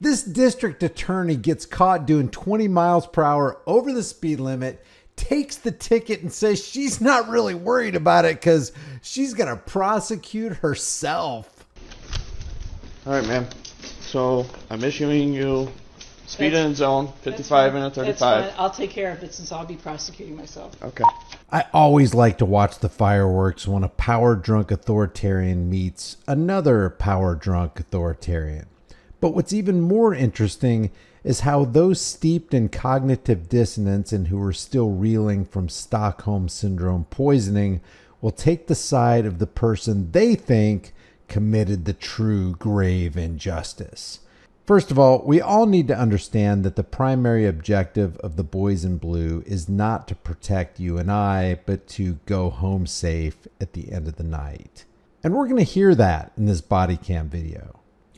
This district attorney gets caught doing 20 miles per hour over the speed limit, takes the ticket and says she's not really worried about it because she's going to prosecute herself. All right, ma'am. So I'm issuing you speed in zone, 55 and a 35. That's fine. I'll take care of it since I'll be prosecuting myself. Okay. I always like to watch the fireworks when a power-drunk authoritarian meets another power-drunk authoritarian. But what's even more interesting is how those steeped in cognitive dissonance and who are still reeling from Stockholm Syndrome poisoning will take the side of the person they think committed the true grave injustice. First of all, we all need to understand that the primary objective of the boys in blue is not to protect you and I, but to go home safe at the end of the night. And we're going to hear that in this body cam video.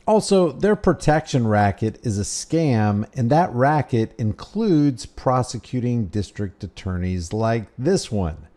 Also, their protection racket is a scam, and that racket includes prosecuting district attorneys like this one.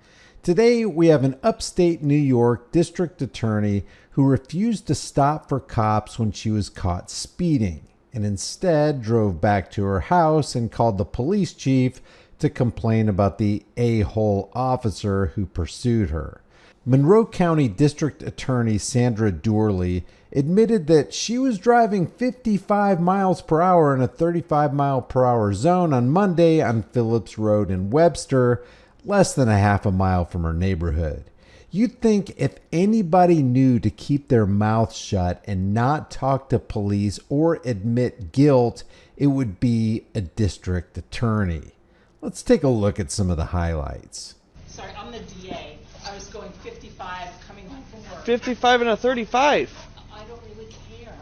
Today, we have an upstate New York district attorney who refused to stop for cops when she was caught speeding, and instead drove back to her house and called the police chief to complain about the a-hole officer who pursued her. Monroe County District Attorney Sandra Doorley admitted that she was driving 55 miles per hour in a 35 mile per hour zone on Monday on Phillips Road in Webster, less than a half a mile from her neighborhood. You'd think if anybody knew to keep their mouth shut and not talk to police or admit guilt, it would be a district attorney. Let's take a look at some of the highlights. Sorry, I'm the DA. I was going 55 coming home from work. 55 and a 35. I don't really care.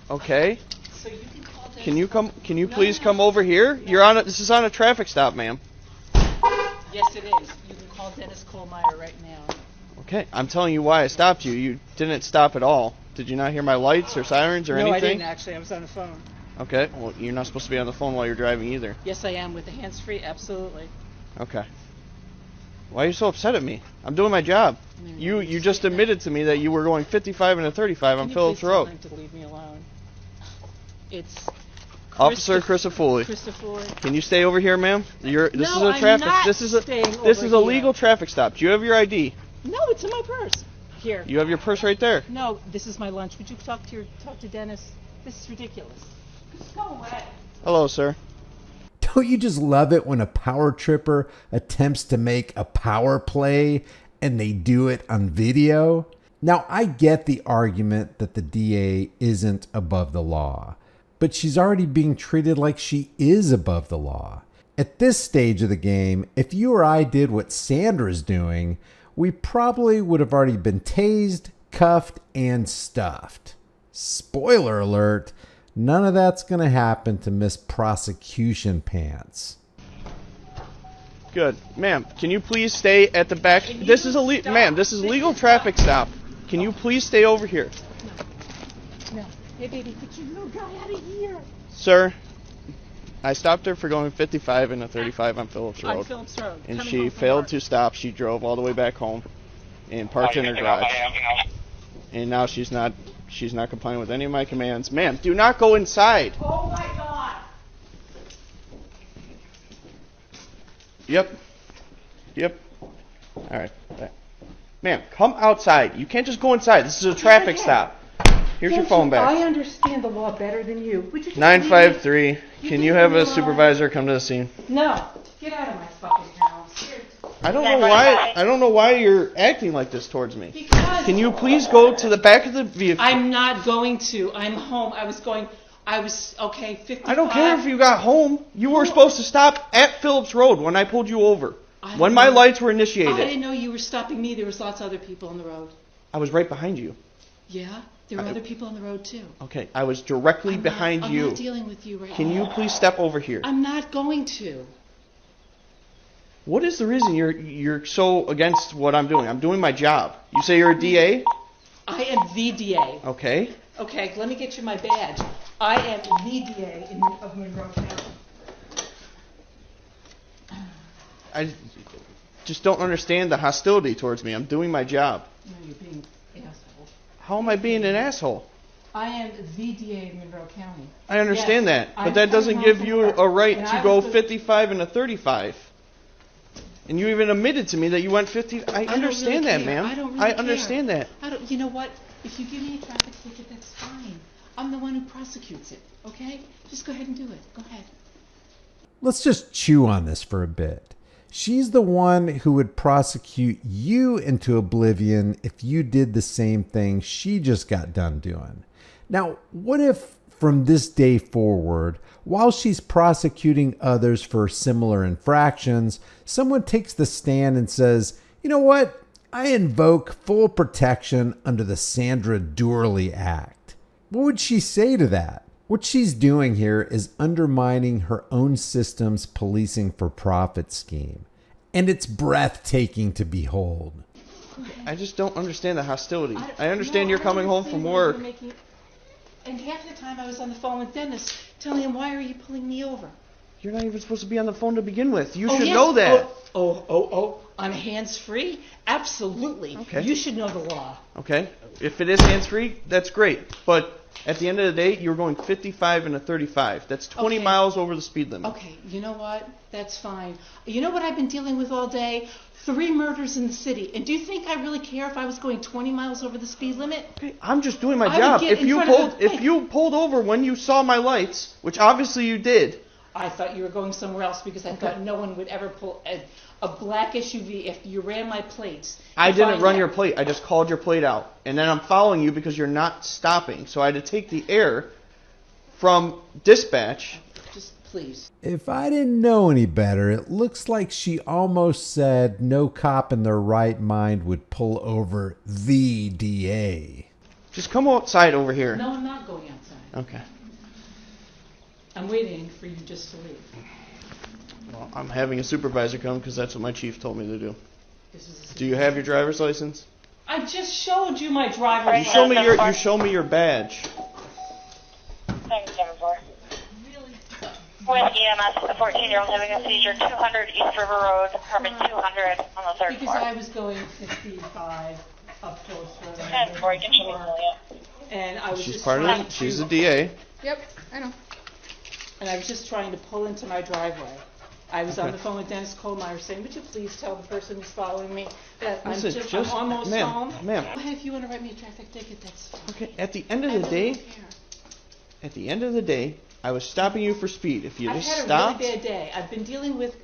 Okay. So you can call Dennis. Can you please come over here? No. This is on a traffic stop, ma'am. Yes, it is. You can call Dennis Kohlmeyer right now. Okay. I'm telling you why I stopped you. You didn't stop at all. Did you not hear my lights or sirens or anything? No, I didn't actually. I was on the phone. Okay. Well, you're not supposed to be on the phone while you're driving either. Yes, I am with the hands-free. Absolutely. Okay. Why are you so upset at me? I'm doing my job. You just admitted to me that you were going 55 and a 35 on Phillips Road. Can you please tell him to leave me alone? It's Officer Christopher. Can you stay over here, ma'am? This is a legal traffic stop. Do you have your ID? No, it's in my purse. Here. You have your purse right there. No, this is my lunch. Would you talk to Dennis? This is ridiculous. Just go away. Hello, sir. Don't you just love it when a power tripper attempts to make a power play and they do it on video? Now, I get the argument that the DA isn't above the law, but she's already being treated like she is above the law. At this stage of the game, if you or I did what Sandra's doing, we probably would have already been tased, cuffed, and stuffed. Spoiler alert, none of that's going to happen to Miss Prosecution Pants. Good. Ma'am, can you please stay at the back? This is a legal traffic stop. Can you please stay over here? No. Hey, baby, get your little guy out of here. Sir, I stopped her for going 55 and a 35 on Phillips Road. On Phillips Road. And she failed to stop. She drove all the way back home and parked in her garage. And now she's not complying with any of my commands. Ma'am, do not go inside. Oh my God. Yep. All right. Ma'am, come outside. You can't just go inside. This is a traffic stop. Here's your phone back. I understand the law better than you. Would you just 953. Can you have a supervisor come to the scene? No. Get out of my fucking house. Here. I don't know why you're acting like this towards me. Because Can you please go to the back of the vehicle? I'm not going to. I'm home. Okay, 55. I don't care if you got home. You were supposed to stop at Phillips Road when I pulled you over. When my lights were initiated. I didn't know you were stopping me. There was lots of other people on the road. I was right behind you. Yeah? There were other people on the road too. Okay, I was directly behind you. I'm not dealing with you right now. Can you please step over here? I'm not going to. What is the reason you're so against what I'm doing? I'm doing my job. You say you're a DA? I am the DA. Okay. Okay, let me get you my badge. I am the DA of Monroe County. I just don't understand the hostility towards me. I'm doing my job. No, you're being an asshole. How am I being an asshole? I am the DA of Monroe County. I understand Yes, that, but I'm that doesn't coming give home you from work, a right and to I go was the- 55 and a 35. And you even admitted to me that you went 50. I understand really that, care. ma'am. I don't really understand care. that. You know what? If you give me a traffic ticket, that's fine. I'm the one who prosecutes it, okay? Just go ahead and do it. Go ahead. Let's just chew on this for a bit. She's the one who would prosecute you into oblivion if you did the same thing she just got done doing. Now, what if from this day forward, while she's prosecuting others for similar infractions, someone takes the stand and says, you know what? I invoke full protection under the Sandra Doorley Act. What would she say to that? What she's doing here is undermining her own system's policing for profit scheme. And it's breathtaking to behold. I just don't understand the hostility. I understand you're coming home from work. And half the time I was on the phone with Dennis telling him, why are you pulling me over? You're not even supposed to be on the phone to begin with. You should Yes. know that. I'm hands-free? Absolutely. Okay. You should know the law. Okay? If it is hands-free, that's great. But at the end of the day, you're going 55 and a 35. That's 20 Okay. miles over the speed limit. Okay, you know what? That's fine. You know what I've been dealing with all day? 3 murders in the city. And do you think I really care if I was going 20 miles over the speed limit? Okay, I'm just doing my I would job. get in front of If you pulled over when you saw my lights, which obviously you did. I thought you were going somewhere else because I thought no one would ever pull a black SUV if you ran my plates. I didn't If run your plate. I just called your plate out. And then I'm following you because you're not stopping. So I had to take the air from dispatch. Just please. If I didn't know any better, it looks like she almost said no cop in their right mind would pull over the DA. Just come outside over here. No, I'm not going outside. Okay. I'm waiting for you just to leave. Well, I'm having a supervisor come because that's what my chief told me to do. This is Do you have your driver's license? I just showed you my driver's You license. show me your badge. Thanks, 74. Really? With EMS, a 14-year-old having a seizure, 200 East River Road, apartment 200 on the third Because floor. I was going 55 up Phillips Road. 10-4, you can show me Juliet. And I was She's just part of trying it. to, She's a DA. Yep, I know. and I was just trying to pull into my driveway. I was on Okay. the phone with Dennis Kohlmeyer saying, would you please tell the person who's following me that Listen, I'm almost ma'am, home? ma'am. Go ahead, if you want to write me a traffic ticket, that's fine. Okay. At the end of I the really day, don't care. I was stopping you for speed. If you I've just had stopped. a really bad day. I've been dealing with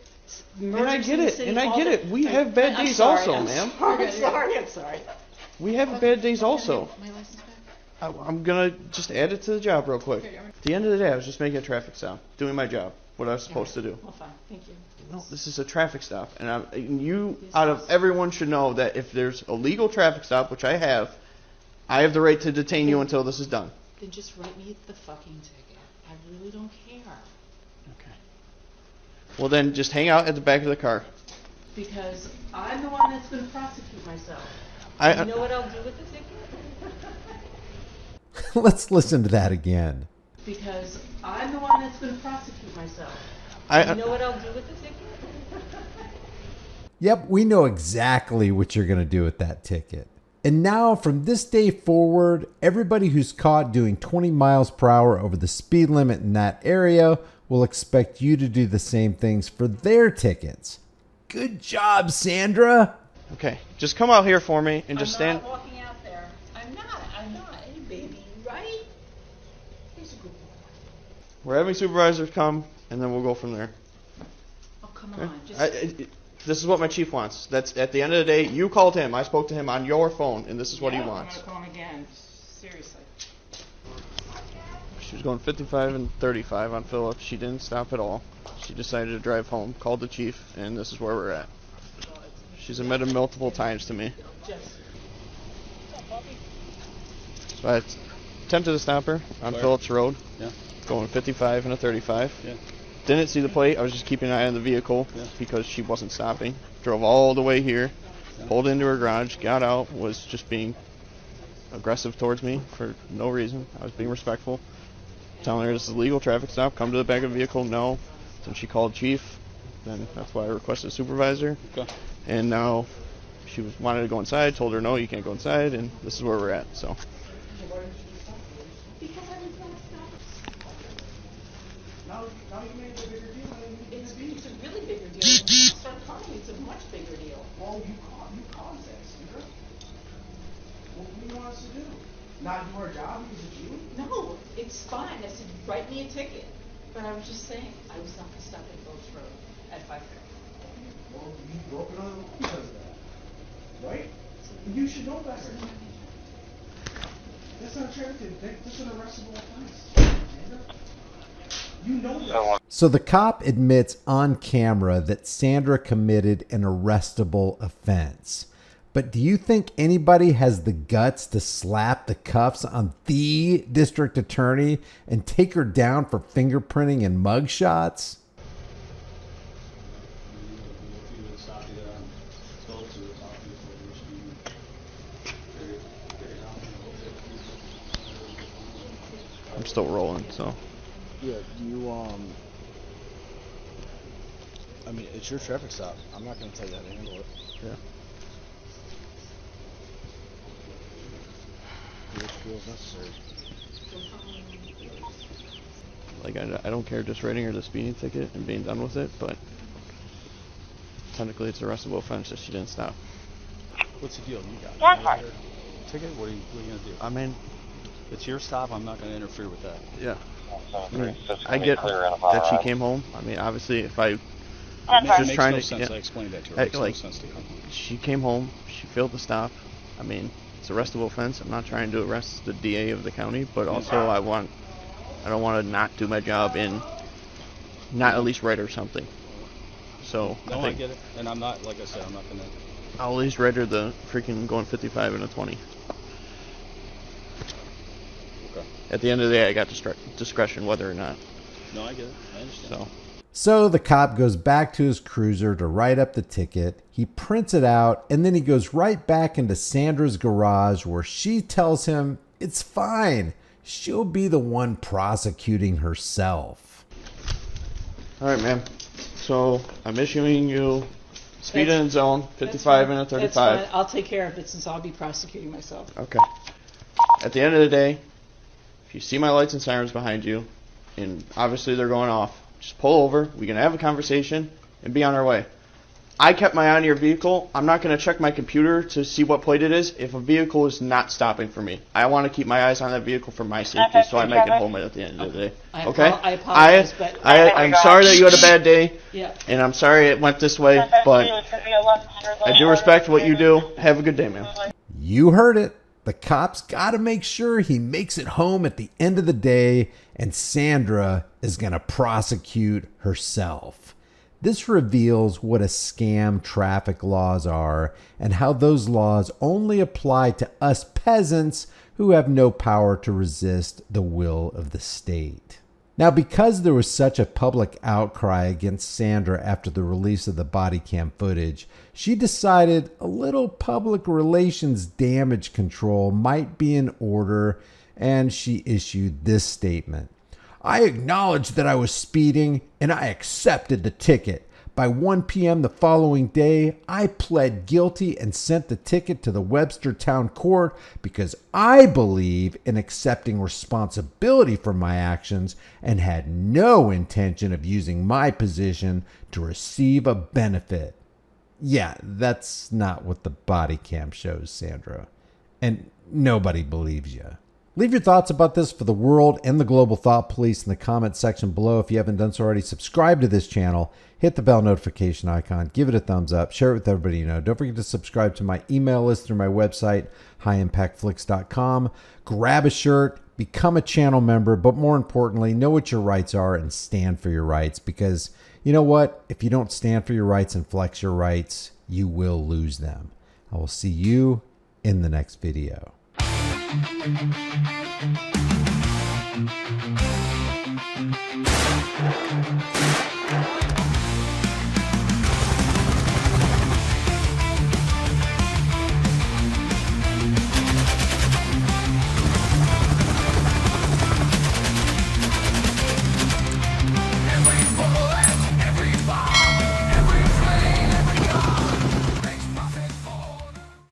murders And I get in the it, city and I all get day. it. We have bad I'm days sorry, also, I'm ma'am. sorry, I'm sorry. We have bad days also. My license back? I'm gonna just add it to the job real quick. At the end of the day, I was just making a traffic stop, doing my job, what I was supposed to do. Well, fine, thank you. No, this is a traffic stop, and you, out of everyone, should know that if there's a legal traffic stop, which I have the right to detain you until this is done. Then just write me the fucking ticket. I really don't care. Okay. Well, then just hang out at the back of the car. Because I'm the one that's going to prosecute myself. You know what I'll do with the ticket? Let's listen to that again. Because I'm the one that's going to prosecute myself. You know what I'll do with the ticket? Yep, we know exactly what you're going to do with that ticket. And now, from this day forward, everybody who's caught doing 20 miles per hour over the speed limit in that area will expect you to do the same things for their tickets. Good job, Sandra. Okay, just come out here for me and just stand. I'm not walking out there. I'm not. Hey, baby, right? He's a good boy. We're having supervisors come, and then we'll go from there. Oh, come Okay? on. Just... This is what my chief wants. That's at the end of the day. You called him. I spoke to him on your phone, and this is what he wants. I'm going to call him again. Seriously. She was going 55 and 35 on Phillips. She didn't stop at all. She decided to drive home. Called the chief, and this is where we're at. She's admitted multiple times to me. Just... So I attempted to stop her on Phillips Road, Yeah. going 55 and a 35. Yeah. Didn't see the plate. I was just keeping an eye on the vehicle because she wasn't stopping. Drove all the way here, pulled into her garage, got out, was just being aggressive towards me for no reason. I was being respectful. Telling her this is a legal traffic stop. Come to the back of the vehicle. No. Then she called chief. Then that's why I requested a supervisor. Okay. And now she wanted to go inside. Told her no, you can't go inside. And this is where we're at. So Now you made it a bigger deal. It's a really bigger deal. When you start calling, it's a much bigger deal. Well, you caused that, Sandra. What do you want us to do? Not do our job because of you? No, it's fine. I said, write me a ticket. But I was just saying, I was not going to stop at Boats Road at 5:30. Well, you broke another law because of that. Right? You should know better. That's not attractive. That's an arrestable offense. Sandra. You know that. So the cop admits on camera that Sandra committed an arrestable offense. But do you think anybody has the guts to slap the cuffs on the district attorney and take her down for fingerprinting and mugshots? I'm still rolling, so. Yeah, you, I mean, it's your traffic stop. I'm not going to tell you how to handle it. Yeah. It feels necessary. Like, I don't care just writing her the speeding ticket and being done with it, but technically it's an arrestable offense if she didn't stop. What's the deal? You got Yeah, it. fine. Ticket? What are you going to do? I mean, It's your stop. I'm not going to interfere with that. yeah. I get that she came home. I mean, obviously, if I It Just makes trying no to- sense. yeah. I explained that to her. I- It makes like- no sense to come home. she came home, she failed to stop. I mean, it's an arrestable offense. I'm not trying to arrest the DA of the county, but also I don't want to not do my job and not at least write her something. So No, I think get it. And I'm not, like I said, I'm not going to. I'll at least write her the freaking going 55 and a 20. Okay. At the end of the day, I got discretion whether or not. No, I get it. I understand. So the cop goes back to his cruiser to write up the ticket. He prints it out, and then he goes right back into Sandra's garage where she tells him it's fine. She'll be the one prosecuting herself. All right, ma'am. So I'm issuing you speed in zone 55 and a 35. That's fine. I'll take care of it since I'll be prosecuting myself. Okay. At the end of the day, if you see my lights and sirens behind you, and obviously they're going off, just pull over. We can have a conversation and be on our way. I kept my eye on your vehicle. I'm not going to check my computer to see what plate it is if a vehicle is not stopping for me. I want to keep my eyes on that vehicle for my safety, so I make it home at the end of the day. Okay? I apologize, but I'm sorry that you had a bad day, yeah. and I'm sorry it went this way, but I do respect what you do. Have a good day, man. You heard it. The cop's got to make sure he makes it home at the end of the day, and Sandra is going to prosecute herself. This reveals what a scam traffic laws are and how those laws only apply to us peasants who have no power to resist the will of the state. Now, because there was such a public outcry against Sandra after the release of the body cam footage, she decided a little public relations damage control might be in order, and she issued this statement. I acknowledge that I was speeding and I accepted the ticket. By 1 p.m. the following day, I pled guilty and sent the ticket to the Webster Town Court because I believe in accepting responsibility for my actions and had no intention of using my position to receive a benefit. Yeah, that's not what the body cam shows, Sandra. And nobody believes you. Leave your thoughts about this for the world and the global thought police in the comment section below. If you haven't done so already, subscribe to this channel, hit the bell notification icon, give it a thumbs up, share it with everybody you know. Don't forget to subscribe to my email list through my website, highimpactflix.com. Grab a shirt, become a channel member, but more importantly, know what your rights are and stand for your rights, because you know what? If you don't stand for your rights and flex your rights, you will lose them. I will see you in the next video. Thank you.